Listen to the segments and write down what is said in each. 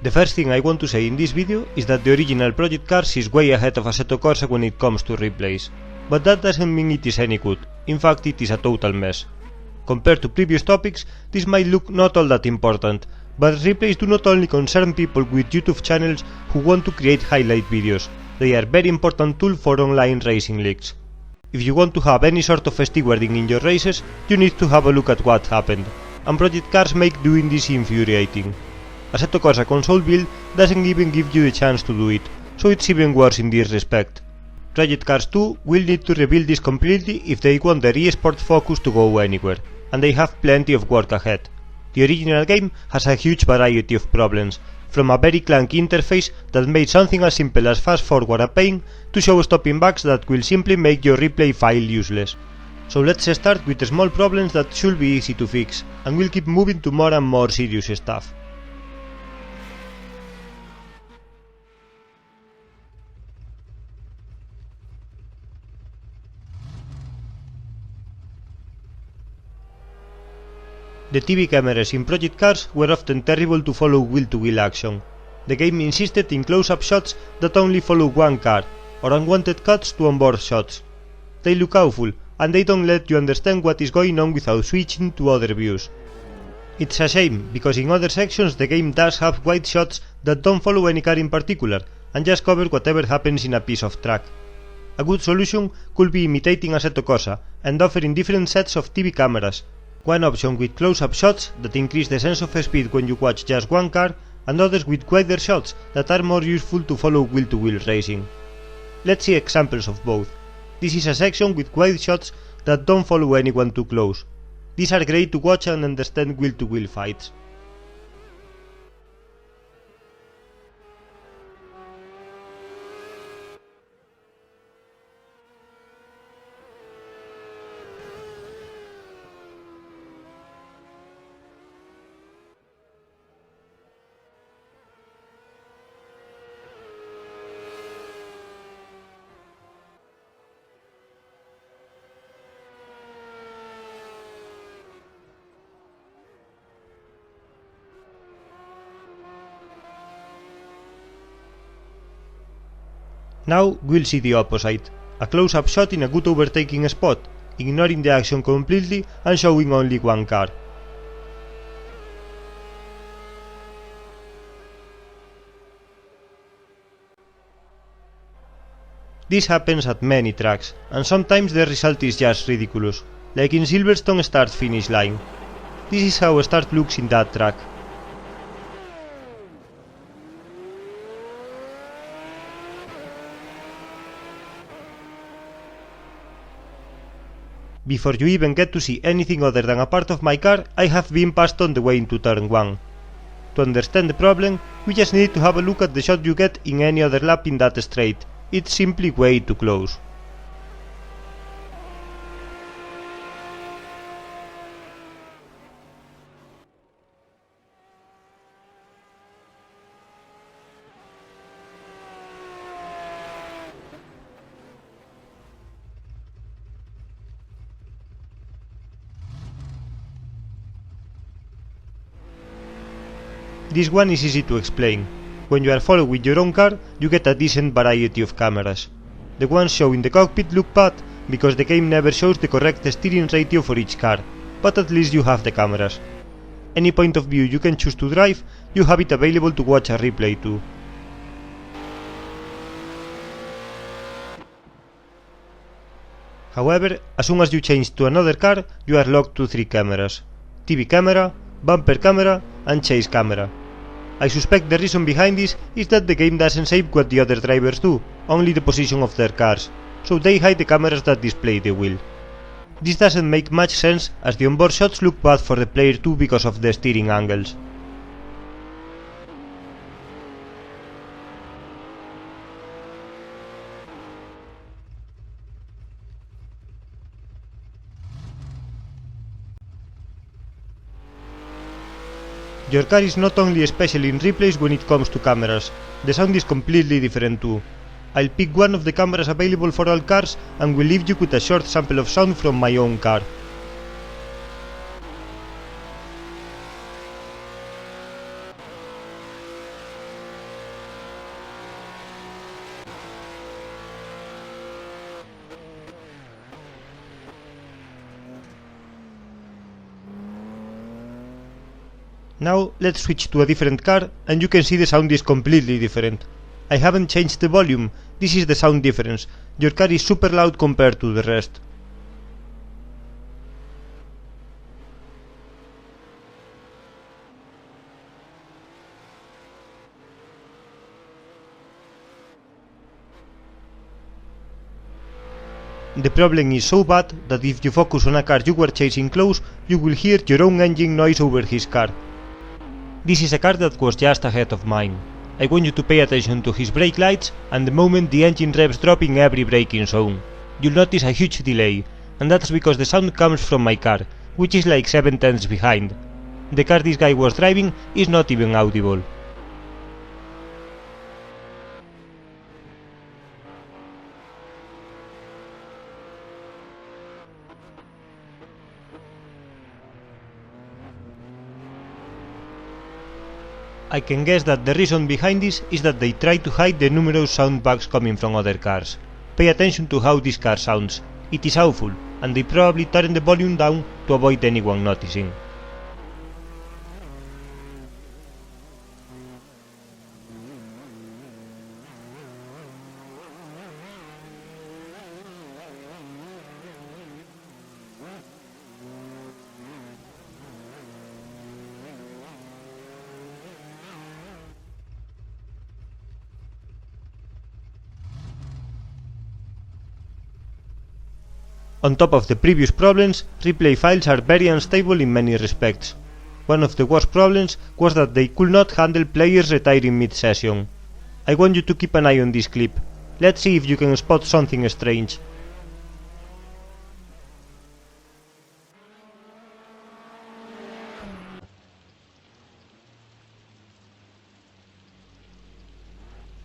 The first thing I want to say in this video is that the original Project Cars is way ahead of Assetto Corsa when it comes to replays, but that doesn't mean it is any good. In fact, it is a total mess. Compared to previous topics, this might look not all that important, but replays do not only concern people with YouTube channels who want to create highlight videos, they are a very important tool for online racing leagues. If you want to have any sort of stewarding in your races, you need to have a look at what happened, and Project Cars make doing this infuriating. Assetto Corsa console build doesn't even give you the chance to do it, so it's even worse in this respect. Project Cars 2 will need to rebuild this completely if they want their eSport focus to go anywhere, and they have plenty of work ahead. The original game has a huge variety of problems, from a very clunky interface that made something as simple as fast forward a pain, to show-stopping bugs that will simply make your replay file useless. So let's start with the small problems that should be easy to fix, and we'll keep moving to more and more serious stuff. The TV cameras in Project Cars were often terrible to follow wheel-to-wheel action. The game insisted in close-up shots that only follow one car, or unwanted cuts to onboard shots. They look awful, and they don't let you understand what is going on without switching to other views. It's a shame, because in other sections the game does have wide shots that don't follow any car in particular, and just cover whatever happens in a piece of track. A good solution could be imitating Assetto Corsa, and offering different sets of TV cameras, one option with close-up shots that increase the sense of speed when you watch just one car, and others with wider shots that are more useful to follow wheel-to-wheel racing. Let's see examples of both. This is a section with wide shots that don't follow anyone too close. These are great to watch and understand wheel-to-wheel fights. Now we'll see the opposite, a close-up shot in a good overtaking spot, ignoring the action completely and showing only one car. This happens at many tracks, and sometimes the result is just ridiculous, like in Silverstone start-finish line. This is how a start looks in that track. Before you even get to see anything other than a part of my car, I have been passed on the way into turn 1. To understand the problem, we just need to have a look at the shot you get in any other lap in that straight. It's simply way too close. This one is easy to explain. When you are following your own car, you get a decent variety of cameras. The ones shown in the cockpit look bad, because the game never shows the correct steering ratio for each car, but at least you have the cameras. Any point of view you can choose to drive, you have it available to watch a replay too. However, as soon as you change to another car, you are locked to 3 cameras: TV camera, bumper camera, and chase camera. I suspect the reason behind this is that the game doesn't save what the other drivers do, only the position of their cars, so they hide the cameras that display the wheel. This doesn't make much sense, as the onboard shots look bad for the player too because of the steering angles. Your car is not only special in replays when it comes to cameras, the sound is completely different too. I'll pick one of the cameras available for all cars and will leave you with a short sample of sound from my own car. Now let's switch to a different car and you can see the sound is completely different. I haven't changed the volume, this is the sound difference. Your car is super loud compared to the rest. The problem is so bad that if you focus on a car you were chasing close, you will hear your own engine noise over his car. This is a car that was just ahead of mine. I want you to pay attention to his brake lights and the moment the engine revs drop in every braking zone. You'll notice a huge delay, and that's because the sound comes from my car, which is like 7/10 behind. The car this guy was driving is not even audible. I can guess that the reason behind this is that they try to hide the numerous sound bugs coming from other cars. Pay attention to how this car sounds, it is awful, and they probably turn the volume down to avoid anyone noticing. On top of the previous problems, replay files are very unstable in many respects. One of the worst problems was that they could not handle players retiring mid-session. I want you to keep an eye on this clip. Let's see if you can spot something strange.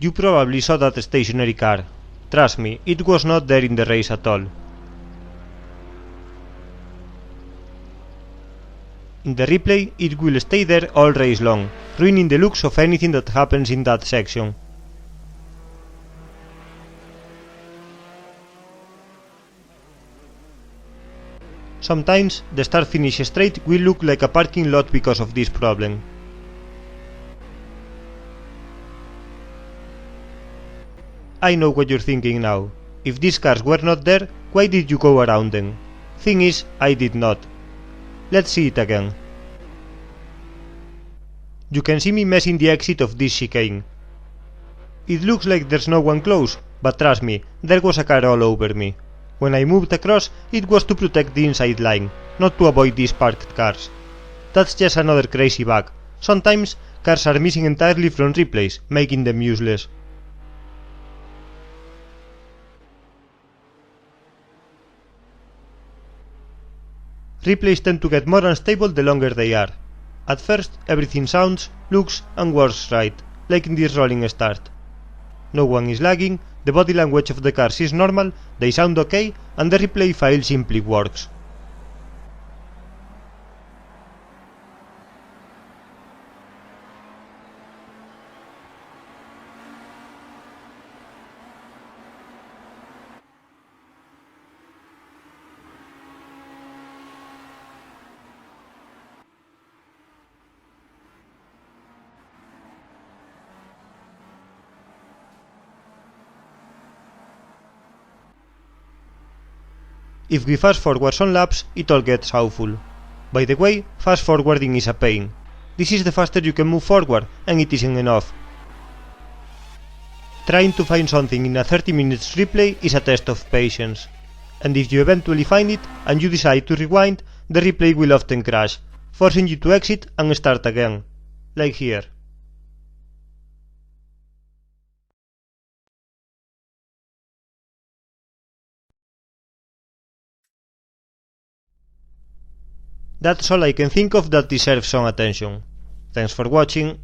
You probably saw that stationary car. Trust me, it was not there in the race at all. In the replay, it will stay there all race long, ruining the looks of anything that happens in that section. Sometimes, the start-finish straight will look like a parking lot because of this problem. I know what you're thinking now. If these cars were not there, why did you go around them? Thing is, I did not. Let's see it again. You can see me messing the exit of this chicane. It looks like there's no one close, but trust me, there was a car all over me. When I moved across, it was to protect the inside line, not to avoid these parked cars. That's just another crazy bug. Sometimes, cars are missing entirely from replays, making them useless. Replays tend to get more unstable the longer they are. At first, everything sounds, looks and works right, like in this rolling start. No one is lagging, the body language of the cars is normal, they sound okay, and the replay file simply works. If we fast forward some laps, it all gets awful. By the way, fast forwarding is a pain. This is the faster you can move forward, and it isn't enough. Trying to find something in a 30 minutes replay is a test of patience. And if you eventually find it, and you decide to rewind, the replay will often crash, forcing you to exit and start again. Like here. That's all I can think of that deserves some attention. Thanks for watching.